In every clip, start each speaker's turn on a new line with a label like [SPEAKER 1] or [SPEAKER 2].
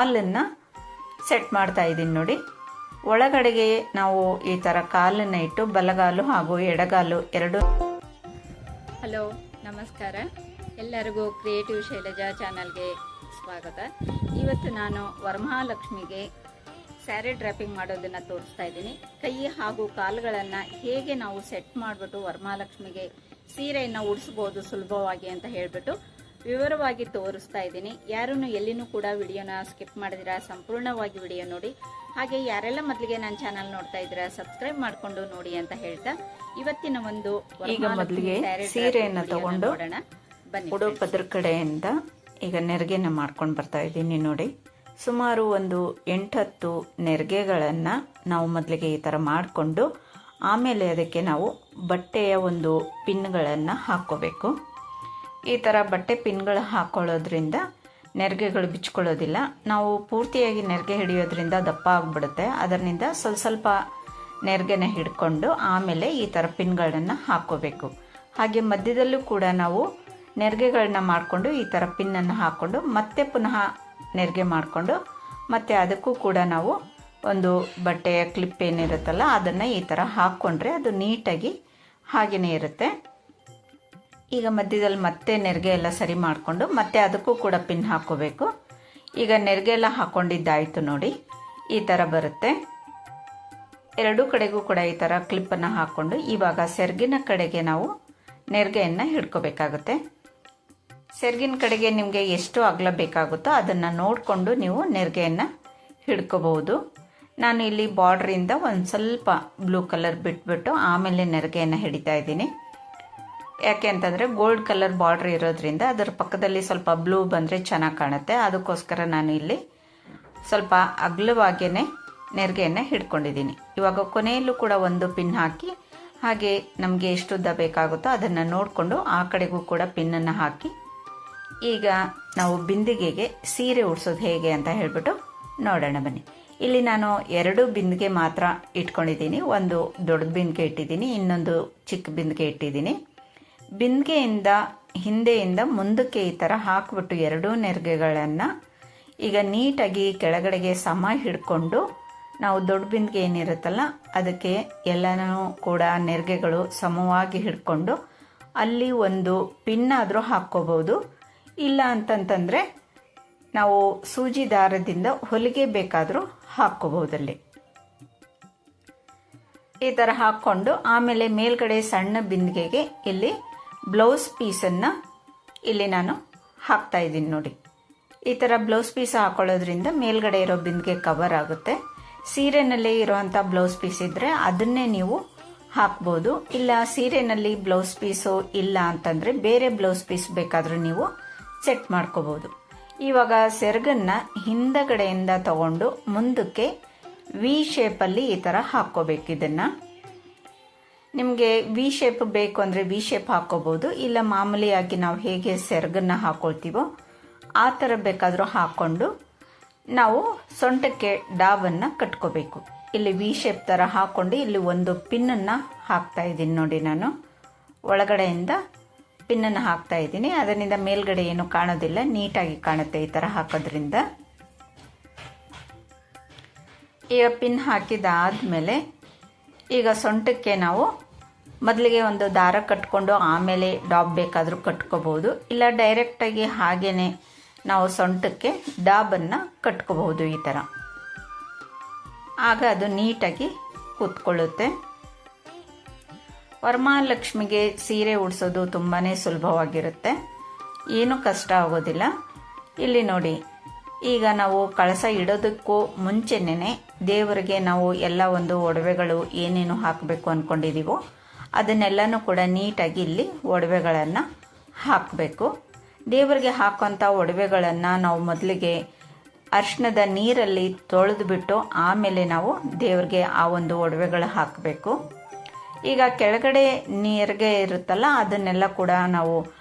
[SPEAKER 1] ಕಾಲನ್ನು ಸೆಟ್ ಮಾಡ್ತಾ ಇದ್ದೀನಿ ನೋಡಿ. ಒಳಗಡೆಗೆ ನಾವು ಈ ಥರ ಕಾಲನ್ನು ಇಟ್ಟು ಬಲಗಾಲು ಹಾಗೂ ಎಡಗಾಲು ಎರಡು.
[SPEAKER 2] ಹಲೋ, ನಮಸ್ಕಾರ. ಎಲ್ಲರಿಗೂ ಕ್ರಿಯೇಟಿವ್ ಶೈಲಜಾ ಚಾನಲ್ಗೆ ಸ್ವಾಗತ. ಇವತ್ತು ನಾನು ವರಮಹಾಲಕ್ಷ್ಮಿಗೆ ಸ್ಯಾರಿ ಡ್ರಾಪಿಂಗ್ ಮಾಡೋದನ್ನು ತೋರಿಸ್ತಾ ಇದ್ದೀನಿ. ಕೈ ಹಾಗೂ ಕಾಲುಗಳನ್ನು ಹೇಗೆ ನಾವು ಸೆಟ್ ಮಾಡಿಬಿಟ್ಟು ವರಮಹಾಲಕ್ಷ್ಮಿಗೆ ಸೀರೆಯನ್ನು ಉಡಿಸ್ಬೋದು ಸುಲಭವಾಗಿ ಅಂತ ಹೇಳಿಬಿಟ್ಟು ವಿವರವಾಗಿ ತೋರಿಸ್ತಾ ಇದ್ದೀನಿ. ಯಾರೂ ಎಲ್ಲಿನೂ ಕೂಡ ವಿಡಿಯೋನ ಸ್ಕಿಪ್ ಮಾಡಿದಿರಾ, ಸಂಪೂರ್ಣವಾಗಿ ವಿಡಿಯೋ ನೋಡಿ. ಹಾಗೆ ಯಾರೆಲ್ಲ ಮೊದಲಿಗೆ ನನ್ನ ಚಾನಲ್ ನೋಡ್ತಾ ಇದ್ದೀರಾ ಸಬ್ಸ್ಕ್ರೈಬ್ ಮಾಡಿಕೊಂಡು ನೋಡಿ ಅಂತ ಹೇಳ್ತಾ ಇವತ್ತಿನ ಒಂದು
[SPEAKER 1] ಈಗ ಮೊದಲಿಗೆ ಸೀರೆಯನ್ನು ತಗೊಂಡು ಉಡೋ ಪದ್ರ ಕಡೆಯಿಂದ ಈಗ ನೆರಿಗೆನ ಮಾಡ್ಕೊಂಡು ಬರ್ತಾ ಇದ್ದೀನಿ ನೋಡಿ. ಸುಮಾರು ಒಂದು 8-10 ನೆರಿಗೆಗಳನ್ನು ನಾವು ಮೊದಲಿಗೆ ಈ ಥರ ಮಾಡಿಕೊಂಡು ಆಮೇಲೆ ಅದಕ್ಕೆ ನಾವು ಬಟ್ಟೆಯ ಒಂದು ಪಿನ್ಗಳನ್ನು ಹಾಕ್ಕೋಬೇಕು. ಈ ಥರ ಬಟ್ಟೆ ಪಿನ್ಗಳು ಹಾಕ್ಕೊಳ್ಳೋದ್ರಿಂದ ನೆರಿಗೆಗಳು ಬಿಚ್ಕೊಳ್ಳೋದಿಲ್ಲ. ನಾವು ಪೂರ್ತಿಯಾಗಿ ನೆರಿಗೆ ಹಿಡಿಯೋದ್ರಿಂದ ದಪ್ಪ ಆಗಿಬಿಡುತ್ತೆ. ಅದರಿಂದ ಸ್ವಲ್ಪ ನೆರಿಗೆನ ಹಿಡ್ಕೊಂಡು ಆಮೇಲೆ ಈ ಥರ ಪಿನ್ಗಳನ್ನು ಹಾಕ್ಕೋಬೇಕು. ಹಾಗೆ ಮಧ್ಯದಲ್ಲೂ ಕೂಡ ನಾವು ನೆರಿಗೆಗಳನ್ನ ಮಾಡಿಕೊಂಡು ಈ ಥರ ಪಿನ್ನನ್ನು ಹಾಕ್ಕೊಂಡು ಮತ್ತೆ ಪುನಃ ನೆರಿಗೆ ಮಾಡಿಕೊಂಡು ಮತ್ತೆ ಅದಕ್ಕೂ ಕೂಡ ನಾವು ಒಂದು ಬಟ್ಟೆಯ ಕ್ಲಿಪ್ ಏನಿರುತ್ತಲ್ಲ ಅದನ್ನು ಈ ಥರ ಹಾಕ್ಕೊಂಡ್ರೆ ಅದು ನೀಟಾಗಿ ಹಾಗೆಯೇ ಇರುತ್ತೆ. ಈಗ ಮಧ್ಯದಲ್ಲಿ ಮತ್ತೆ ನೆರಿಗೆ ಎಲ್ಲ ಸರಿ ಮಾಡಿಕೊಂಡು ಮತ್ತೆ ಅದಕ್ಕೂ ಕೂಡ ಪಿನ್ ಹಾಕ್ಕೋಬೇಕು. ಈಗ ನೆರಿಗೆ ಎಲ್ಲ ಹಾಕ್ಕೊಂಡಿದ್ದಾಯಿತು ನೋಡಿ, ಈ ಥರ ಬರುತ್ತೆ. ಎರಡೂ ಕಡೆಗೂ ಕೂಡ ಈ ಥರ ಕ್ಲಿಪ್ಪನ್ನು ಹಾಕ್ಕೊಂಡು ಇವಾಗ ಸೆರಗಿನ ಕಡೆಗೆ ನಾವು ನೆರಿಗೆಯನ್ನು ಹಿಡ್ಕೋಬೇಕಾಗುತ್ತೆ. ಸೆರಗಿನ ಕಡೆಗೆ ನಿಮಗೆ ಎಷ್ಟು ಅಗಲ ಬೇಕಾಗುತ್ತೋ ಅದನ್ನು ನೋಡಿಕೊಂಡು ನೀವು ನೆರಿಗೆಯನ್ನು ಹಿಡ್ಕೋಬಹುದು. ನಾನು ಇಲ್ಲಿ ಬಾರ್ಡ್ರಿಂದ ಒಂದು ಸ್ವಲ್ಪ ಬ್ಲೂ ಕಲರ್ ಬಿಟ್ಬಿಟ್ಟು ಆಮೇಲೆ ನೆರಿಗೆಯನ್ನು ಹಿಡಿತಾ ಇದ್ದೀನಿ. ಯಾಕೆ ಅಂತಂದರೆ ಗೋಲ್ಡ್ ಕಲರ್ ಬಾರ್ಡ್ರ್ ಇರೋದ್ರಿಂದ ಅದರ ಪಕ್ಕದಲ್ಲಿ ಸ್ವಲ್ಪ ಬ್ಲೂ ಬಂದರೆ ಚೆನ್ನಾಗಿ ಕಾಣುತ್ತೆ. ಅದಕ್ಕೋಸ್ಕರ ನಾನು ಇಲ್ಲಿ ಸ್ವಲ್ಪ ಅಗಲವಾಗಿಯೇ ನೆರಿಗೆಯನ್ನು ಹಿಡ್ಕೊಂಡಿದ್ದೀನಿ. ಇವಾಗ ಕೊನೆಯಲ್ಲೂ ಕೂಡ ಒಂದು ಪಿನ್ ಹಾಕಿ ಹಾಗೆ ನಮಗೆ ಎಷ್ಟು ಉದ್ದ ಬೇಕಾಗುತ್ತೋ ಅದನ್ನು ನೋಡಿಕೊಂಡು ಆ ಕಡೆಗೂ ಕೂಡ ಪಿನ್ನನ್ನು ಹಾಕಿ ಈಗ ನಾವು ಬಿಂದಿಗೆಗೆ ಸೀರೆ ಉಡ್ಸೋದು ಹೇಗೆ ಅಂತ ಹೇಳಿಬಿಟ್ಟು ನೋಡೋಣ ಬನ್ನಿ. ಇಲ್ಲಿ ನಾನು 2 ಬಿಂದಿಗೆ ಮಾತ್ರ ಇಟ್ಕೊಂಡಿದ್ದೀನಿ. ಒಂದು ದೊಡ್ಡ ಬಿಂದಿಗೆ ಇಟ್ಟಿದ್ದೀನಿ, ಇನ್ನೊಂದು ಚಿಕ್ಕ ಬಿಂದಿಗೆ ಇಟ್ಟಿದ್ದೀನಿ. ಬಿಂದಿಗೆಯಿಂದ ಹಿಂದೆಯಿಂದ ಮುಂದಕ್ಕೆ ಈ ಥರ ಹಾಕಿಬಿಟ್ಟು 2 ನೆರಿಗೆಗಳನ್ನು ಈಗ ನೀಟಾಗಿ ಕೆಳಗಡೆಗೆ ಸಮ ಹಿಡ್ಕೊಂಡು ನಾವು ದೊಡ್ಡ ಬಿಂದಿಗೆ ಏನಿರುತ್ತಲ್ಲ ಅದಕ್ಕೆ ಎಲ್ಲನೂ ಕೂಡ ನೆರಿಗೆಗಳು ಸಮವಾಗಿ ಹಿಡ್ಕೊಂಡು ಅಲ್ಲಿ ಒಂದು ಪಿನ್ನಾದರೂ ಹಾಕ್ಕೋಬೋದು. ಇಲ್ಲ ಅಂತಂತಂದರೆ ನಾವು ಸೂಜಿ ದಾರದಿಂದ ಹೊಲಿಗೆ ಬೇಕಾದರೂ ಹಾಕ್ಕೋಬಹುದಲ್ಲಿ. ಈ ಥರ ಹಾಕ್ಕೊಂಡು ಆಮೇಲೆ ಮೇಲ್ಗಡೆ ಸಣ್ಣ ಬಿಂದಿಗೆಗೆ ಇಲ್ಲಿ ಬ್ಲೌಸ್ ಪೀಸನ್ನು ಇಲ್ಲಿ ನಾನು ಹಾಕ್ತಾ ಇದ್ದೀನಿ ನೋಡಿ. ಈ ಥರ ಬ್ಲೌಸ್ ಪೀಸ್ ಹಾಕೊಳ್ಳೋದ್ರಿಂದ ಮೇಲ್ಗಡೆ ಇರೋ ಬಿಂದಿಗೆ ಕವರ್ ಆಗುತ್ತೆ. ಸೀರೆನಲ್ಲೇ ಇರೋವಂಥ ಬ್ಲೌಸ್ ಪೀಸ್ ಇದ್ದರೆ ಅದನ್ನೇ ನೀವು ಹಾಕ್ಬೋದು. ಇಲ್ಲ ಸೀರೆನಲ್ಲಿ ಬ್ಲೌಸ್ ಪೀಸು ಇಲ್ಲ ಅಂತಂದರೆ ಬೇರೆ ಬ್ಲೌಸ್ ಪೀಸ್ ಬೇಕಾದರೂ ನೀವು ಸೆಟ್ ಮಾಡ್ಕೋಬೋದು. ಇವಾಗ ಸೆರಗನ್ನು ಹಿಂದಗಡೆಯಿಂದ ತಗೊಂಡು ಮುಂದಕ್ಕೆ ವಿ ಶೇಪಲ್ಲಿ ಈ ಥರ ಹಾಕ್ಕೋಬೇಕು. ಇದನ್ನು ನಿಮಗೆ ವಿ ಶೇಪ್ ಬೇಕು ಅಂದರೆ ವಿ ಶೇಪ್ ಹಾಕ್ಕೋಬೋದು. ಇಲ್ಲ ಮಾಮೂಲಿಯಾಗಿ ನಾವು ಹೇಗೆ ಸೆರಗನ್ನು ಹಾಕ್ಕೊಳ್ತೀವೋ ಆ ಥರ ಬೇಕಾದರೂ ಹಾಕ್ಕೊಂಡು ನಾವು ಸೊಂಟಕ್ಕೆ ಡಾಬನ್ನು ಕಟ್ಕೋಬೇಕು. ಇಲ್ಲಿ ವಿ ಶೇಪ್ ಥರ ಹಾಕ್ಕೊಂಡು ಇಲ್ಲಿ ಒಂದು ಪಿನ್ನನ್ನು ಹಾಕ್ತಾ ಇದ್ದೀನಿ ನೋಡಿ. ನಾನು ಒಳಗಡೆಯಿಂದ ಪಿನ್ನನ್ನು ಹಾಕ್ತಾ ಇದ್ದೀನಿ. ಅದರಿಂದ ಮೇಲ್ಗಡೆ ಏನು ಕಾಣೋದಿಲ್ಲ, ನೀಟಾಗಿ ಕಾಣುತ್ತೆ ಈ ಥರ ಹಾಕೋದ್ರಿಂದ. ಈಗ ಪಿನ್ ಹಾಕಿದಾದ್ಮೇಲೆ ಈಗ ಸೊಂಟಕ್ಕೆ ನಾವು ಮೊದಲಿಗೆ ಒಂದು ದಾರ ಕಟ್ಕೊಂಡು ಆಮೇಲೆ ಡಾಬ್ ಬೇಕಾದರೂ ಕಟ್ಕೋಬಹುದು. ಇಲ್ಲ ಡೈರೆಕ್ಟಾಗಿ ಹಾಗೇನೆ ನಾವು ಸೊಂಟಕ್ಕೆ ಡಾಬನ್ನು ಕಟ್ಕೋಬಹುದು ಈ ಥರ. ಆಗ ಅದು ನೀಟಾಗಿ ಕೂತ್ಕೊಳ್ಳುತ್ತೆ. ವರಮಹಾಲಕ್ಷ್ಮಿಗೆ ಸೀರೆ ಉಡಿಸೋದು ತುಂಬಾ ಸುಲಭವಾಗಿರುತ್ತೆ, ಏನೂ ಕಷ್ಟ ಆಗೋದಿಲ್ಲ. ಇಲ್ಲಿ ನೋಡಿ, ಈಗ ನಾವು ಕಳಸ ಇಡೋದಕ್ಕೂ ಮುಂಚೆನೇ ದೇವರಿಗೆ ನಾವು ಎಲ್ಲ ಒಂದು ಒಡವೆಗಳು ಏನೇನು ಹಾಕಬೇಕು ಅಂದ್ಕೊಂಡಿದ್ದೀವೋ ಅದನ್ನೆಲ್ಲನೂ ಕೂಡ ನೀಟಾಗಿ ಇಲ್ಲಿ ಒಡವೆಗಳನ್ನು ಹಾಕಬೇಕು. ದೇವರಿಗೆ ಹಾಕೋಂಥ ಒಡವೆಗಳನ್ನು ನಾವು ಮೊದಲಿಗೆ ಅರಿಶಿಣದ ನೀರಲ್ಲಿ ತೊಳೆದುಬಿಟ್ಟು ಆಮೇಲೆ ನಾವು ದೇವರಿಗೆ ಆ ಒಂದು ಒಡವೆಗಳು ಹಾಕಬೇಕು. ಈಗ ಕೆಳಗಡೆ ನೆರಿಗೆ ಇರುತ್ತಲ್ಲ ಅದನ್ನೆಲ್ಲ ಕೂಡ ನಾವು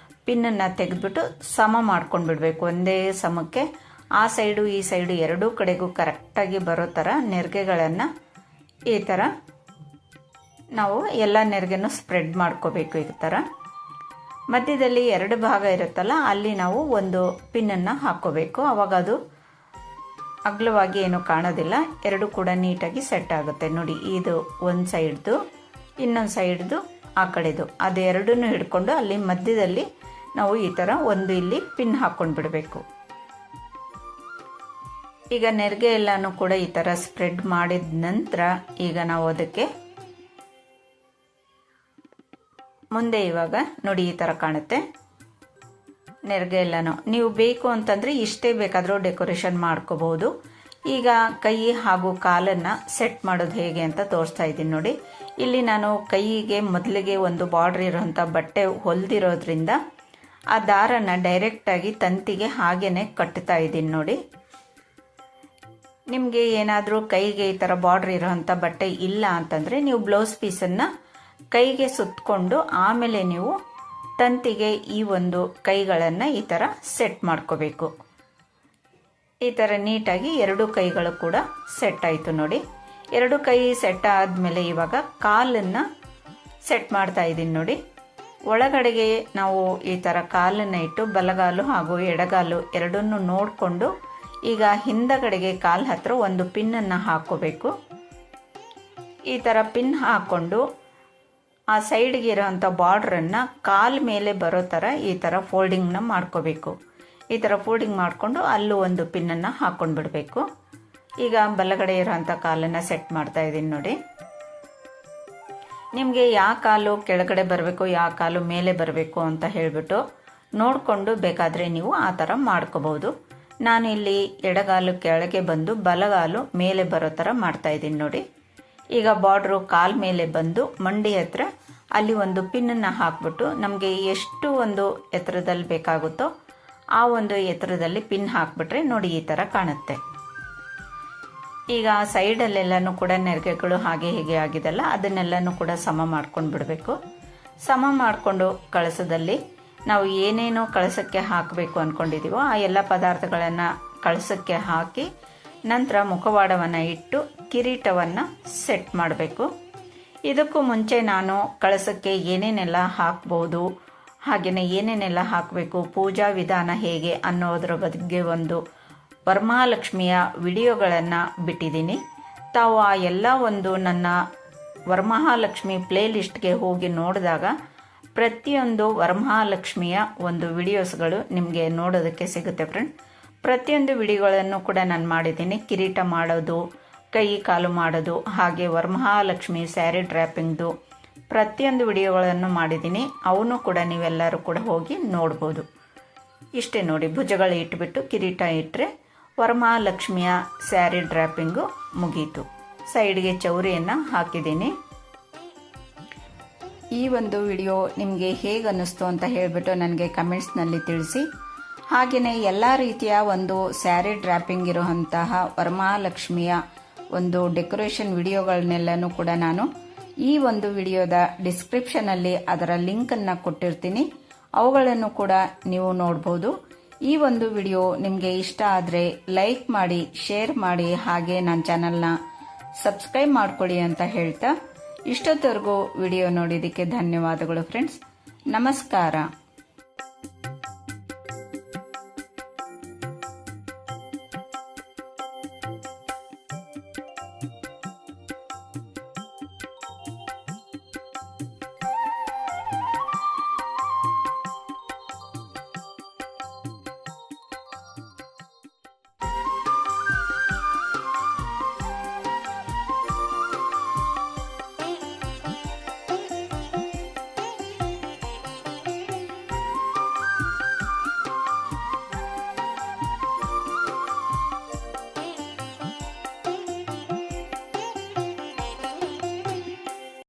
[SPEAKER 1] ಪಿನ್ನನ್ನು ತೆಗೆದುಬಿಟ್ಟು ಸಮ ಮಾಡ್ಕೊಂಡು ಬಿಡಬೇಕು. ಒಂದೇ ಸಮಕ್ಕೆ ಆ ಸೈಡು ಈ ಸೈಡು ಎರಡೂ ಕಡೆಗೂ ಕರೆಕ್ಟಾಗಿ ಬರೋ ಥರ ನೆರಿಗೆಗಳನ್ನು ಈ ಥರ ನಾವು ಎಲ್ಲ ನೆರಿಗೆನೂ ಸ್ಪ್ರೆಡ್ ಮಾಡ್ಕೋಬೇಕು. ಈ ಥರ ಮಧ್ಯದಲ್ಲಿ 2 ಭಾಗ ಇರುತ್ತಲ್ಲ ಅಲ್ಲಿ ನಾವು ಒಂದು ಪಿನ್ನನ್ನು ಹಾಕ್ಕೋಬೇಕು. ಆವಾಗ ಅದು ಅಗಲವಾಗಿ ಏನು ಕಾಣೋದಿಲ್ಲ, ಎರಡು ಕೂಡ ನೀಟಾಗಿ ಸೆಟ್ ಆಗುತ್ತೆ ನೋಡಿ. ಇದು ಒಂದು ಸೈಡ್ದು, ಇನ್ನೊಂದು ಸೈಡ್ದು ಆ ಕಡೆದು, ಅದೆರಡನ್ನೂ ಹಿಡ್ಕೊಂಡು ಅಲ್ಲಿ ಮಧ್ಯದಲ್ಲಿ ನಾವು ಈ ಥರ ಒಂದು ಇಲ್ಲಿ ಪಿನ್ ಹಾಕ್ಕೊಂಡು ಬಿಡಬೇಕು. ಈಗ ನೆರಿಗೆ ಎಲ್ಲಾನು ಕೂಡ ಈ ಥರ ಸ್ಪ್ರೆಡ್ ಮಾಡಿದ ನಂತರ ಈಗ ನಾವು ಅದಕ್ಕೆ ಮುಂದೆ ಇವಾಗ ನೋಡಿ ಈ ಥರ ಕಾಣುತ್ತೆ ನೆರಿಗೆ ಎಲ್ಲಾನು. ನೀವು ಬೇಕು ಅಂತಂದರೆ ಇಷ್ಟೇ ಬೇಕಾದರೂ ಡೆಕೋರೇಷನ್ ಮಾಡ್ಕೋಬಹುದು. ಈಗ ಕೈ ಹಾಗೂ ಕಾಲನ್ನು ಸೆಟ್ ಮಾಡೋದು ಹೇಗೆ ಅಂತ ತೋರಿಸ್ತಾ ಇದ್ದೀನಿ ನೋಡಿ. ಇಲ್ಲಿ ನಾನು ಕೈಗೆ ಮೊದಲಿಗೆ ಒಂದು ಬಾರ್ಡರ್ ಇರೋಂಥ ಬಟ್ಟೆ ಹೊಲಿದಿರೋದ್ರಿಂದ ಆ ದಾರನ ಡೈರೆಕ್ಟಾಗಿ ತಂತಿಗೆ ಹಾಗೇನೆ ಕಟ್ತಾ ಇದ್ದೀನಿ ನೋಡಿ. ನಿಮಗೆ ಏನಾದರೂ ಕೈಗೆ ಈ ಥರ ಬಾರ್ಡರ್ ಇರೋಂಥ ಬಟ್ಟೆ ಇಲ್ಲ ಅಂತಂದರೆ ನೀವು ಬ್ಲೌಸ್ ಪೀಸನ್ನು ಕೈಗೆ ಸುತ್ತಕೊಂಡು ಆಮೇಲೆ ನೀವು ತಂತಿಗೆ ಈ ಒಂದು ಕೈಗಳನ್ನು ಈ ಥರ ಸೆಟ್ ಮಾಡ್ಕೋಬೇಕು. ಈ ಥರ ನೀಟಾಗಿ ಎರಡು ಕೈಗಳು ಕೂಡ ಸೆಟ್ ಆಯಿತು ನೋಡಿ. ಎರಡು ಕೈ ಸೆಟ್ ಆದಮೇಲೆ ಇವಾಗ ಕಾಲನ್ನು ಸೆಟ್ ಮಾಡ್ತಾ ಇದ್ದೀನಿ ನೋಡಿ. ಒಳಗಡೆಗೆ ನಾವು ಈ ಥರ ಕಾಲನ್ನು ಇಟ್ಟು ಬಲಗಾಲು ಹಾಗೂ ಎಡಗಾಲು ಎರಡನ್ನೂ ನೋಡಿಕೊಂಡು ಈಗ ಹಿಂದಗಡೆಗೆ ಕಾಲು ಹತ್ರ ಒಂದು ಪಿನ್ನನ್ನು ಹಾಕ್ಕೋಬೇಕು. ಈ ಥರ ಪಿನ್ ಹಾಕ್ಕೊಂಡು ಆ ಸೈಡ್ಗೆ ಇರೋಂಥ ಬಾರ್ಡ್ರನ್ನು ಕಾಲ್ ಮೇಲೆ ಬರೋ ಥರ ಈ ಥರ ಫೋಲ್ಡಿಂಗ್ನ ಮಾಡ್ಕೋಬೇಕು. ಈ ಥರ ಫೋಲ್ಡಿಂಗ್ ಮಾಡಿಕೊಂಡು ಅಲ್ಲೂ ಒಂದು ಪಿನ್ನನ್ನು ಹಾಕ್ಕೊಂಡು ಬಿಡಬೇಕು. ಈಗ ಬಲಗಡೆ ಇರೋಂಥ ಕಾಲನ್ನು ಸೆಟ್ ಮಾಡ್ತಾ ಇದ್ದೀನಿ ನೋಡಿ. ನಿಮಗೆ ಯಾವ ಕಾಲು ಕೆಳಗಡೆ ಬರಬೇಕು, ಯಾವ ಕಾಲು ಮೇಲೆ ಬರಬೇಕು ಅಂತ ಹೇಳಿಬಿಟ್ಟು ನೋಡಿಕೊಂಡು ಬೇಕಾದರೆ ನೀವು ಆ ಥರ ಮಾಡ್ಕೋಬಹುದು. ನಾನು ಇಲ್ಲಿ ಎಡಗಾಲು ಕೆಳಗೆ ಬಂದು ಬಲಗಾಲು ಮೇಲೆ ಬರೋ ಥರ ಮಾಡ್ತಾ ಇದ್ದೀನಿ ನೋಡಿ. ಈಗ ಬಾರ್ಡ್ರು ಕಾಲ್ ಮೇಲೆ ಬಂದು ಮಂಡಿ ಹತ್ರ ಅಲ್ಲಿ ಒಂದು ಪಿನ್ನನ್ನು ಹಾಕ್ಬಿಟ್ಟು ನಮಗೆ ಎಷ್ಟು ಒಂದು ಎತ್ತರದಲ್ಲಿ ಬೇಕಾಗುತ್ತೋ ಆ ಒಂದು ಎತ್ತರದಲ್ಲಿ ಪಿನ್ ಹಾಕ್ಬಿಟ್ರೆ ನೋಡಿ ಈ ಥರ ಕಾಣುತ್ತೆ. ಈಗ ಸೈಡಲ್ಲೆಲ್ಲನೂ ಕೂಡ ನೆರಿಗೆಗಳು ಹಾಗೆ ಹೀಗೆ ಆಗಿದೆಲ್ಲ ಅದನ್ನೆಲ್ಲನೂ ಕೂಡ ಸಮ ಮಾಡ್ಕೊಂಡು ಬಿಡಬೇಕು. ಸಮ ಮಾಡಿಕೊಂಡು ಕಳಸದಲ್ಲಿ ನಾವು ಏನೇನೋ ಕಳಸಕ್ಕೆ ಹಾಕಬೇಕು ಅಂದ್ಕೊಂಡಿದ್ದೀವೋ ಆ ಎಲ್ಲ ಪದಾರ್ಥಗಳನ್ನು ಕಳಸಕ್ಕೆ ಹಾಕಿ ನಂತರ ಮುಖವಾಡವನ್ನು ಇಟ್ಟು ಕಿರೀಟವನ್ನು ಸೆಟ್ ಮಾಡಬೇಕು. ಇದಕ್ಕೂ ಮುಂಚೆ ನಾನು ಕಳಸಕ್ಕೆ ಏನೇನೆಲ್ಲ ಹಾಕ್ಬೋದು, ಹಾಗೆಯೇ ಏನೇನೆಲ್ಲ ಹಾಕಬೇಕು, ಪೂಜಾ ವಿಧಾನ ಹೇಗೆ ಅನ್ನೋದ್ರ ಬಗ್ಗೆ ಒಂದು ವರಮಹಾಲಕ್ಷ್ಮಿಯ ವಿಡಿಯೋಗಳನ್ನು ಬಿಟ್ಟಿದ್ದೀನಿ. ತಾವು ಆ ಎಲ್ಲ ಒಂದು ನನ್ನ ವರಮಹಾಲಕ್ಷ್ಮಿ ಪ್ಲೇ ಲಿಸ್ಟ್ಗೆ ಹೋಗಿ ನೋಡಿದಾಗ ಪ್ರತಿಯೊಂದು ವರಮಹಾಲಕ್ಷ್ಮಿಯ ಒಂದು ವಿಡಿಯೋಸ್ಗಳು ನಿಮಗೆ ನೋಡೋದಕ್ಕೆ ಸಿಗುತ್ತೆ ಫ್ರೆಂಡ್. ಪ್ರತಿಯೊಂದು ವಿಡಿಯೋಗಳನ್ನು ಕೂಡ ನಾನು ಮಾಡಿದ್ದೀನಿ. ಕಿರೀಟ ಮಾಡೋದು, ಕೈ ಕಾಲು ಮಾಡೋದು, ಹಾಗೆ ವರಮಹಾಲಕ್ಷ್ಮಿ ಸ್ಯಾರಿ ಡ್ರ್ಯಾಪಿಂಗ್ದು ಪ್ರತಿಯೊಂದು ವಿಡಿಯೋಗಳನ್ನು ಮಾಡಿದ್ದೀನಿ. ಅವನು ಕೂಡ ನೀವೆಲ್ಲರೂ ಕೂಡ ಹೋಗಿ ನೋಡ್ಬೋದು. ಇಷ್ಟೇ ನೋಡಿ, ಭುಜಗಳು ಇಟ್ಬಿಟ್ಟು ಕಿರೀಟ ಇಟ್ಟರೆ ವರಮಹಾಲಕ್ಷ್ಮಿಯ ಸ್ಯಾರಿ ಡ್ರ್ಯಾಪಿಂಗು ಮುಗೀತು. ಸೈಡ್ಗೆ ಚೌರಿಯನ್ನು ಹಾಕಿದ್ದೀನಿ. ಈ ಒಂದು ವಿಡಿಯೋ ನಿಮಗೆ ಹೇಗೆ ಅನ್ನಿಸ್ತು ಅಂತ ಹೇಳಿಬಿಟ್ಟು ನನಗೆ ಕಮೆಂಟ್ಸ್ನಲ್ಲಿ ತಿಳಿಸಿ. ಹಾಗೆಯೇ ಎಲ್ಲ ರೀತಿಯ ಒಂದು ಸ್ಯಾರಿ ಡ್ರ್ಯಾಪಿಂಗ್ ಇರುವಂತಹ ವರಮಹಾಲಕ್ಷ್ಮಿಯ ಒಂದು ಡೆಕೋರೇಷನ್ ವಿಡಿಯೋಗಳನ್ನೆಲ್ಲನೂ ಕೂಡ ನಾನು ಈ ಒಂದು ವಿಡಿಯೋದ ಡಿಸ್ಕ್ರಿಪ್ಷನಲ್ಲಿ ಅದರ ಲಿಂಕನ್ನು ಕೊಟ್ಟಿರ್ತೀನಿ. ಅವುಗಳನ್ನು ಕೂಡ ನೀವು ನೋಡ್ಬೋದು. ಈ ಒಂದು ವಿಡಿಯೋ ನಿಮಗೆ ಇಷ್ಟ ಆದರೆ ಲೈಕ್ ಮಾಡಿ, ಶೇರ್ ಮಾಡಿ, ಹಾಗೆ ನನ್ನ ಚಾನಲ್ನ ಸಬ್ಸ್ಕ್ರೈಬ್ ಮಾಡ್ಕೊಳ್ಳಿ ಅಂತ ಹೇಳ್ತಾ ಇಷ್ಟೊತ್ತವರೆಗೂ ವಿಡಿಯೋ ನೋಡಿದ್ದಕ್ಕೆ ಧನ್ಯವಾದಗಳು ಫ್ರೆಂಡ್ಸ್. ನಮಸ್ಕಾರ.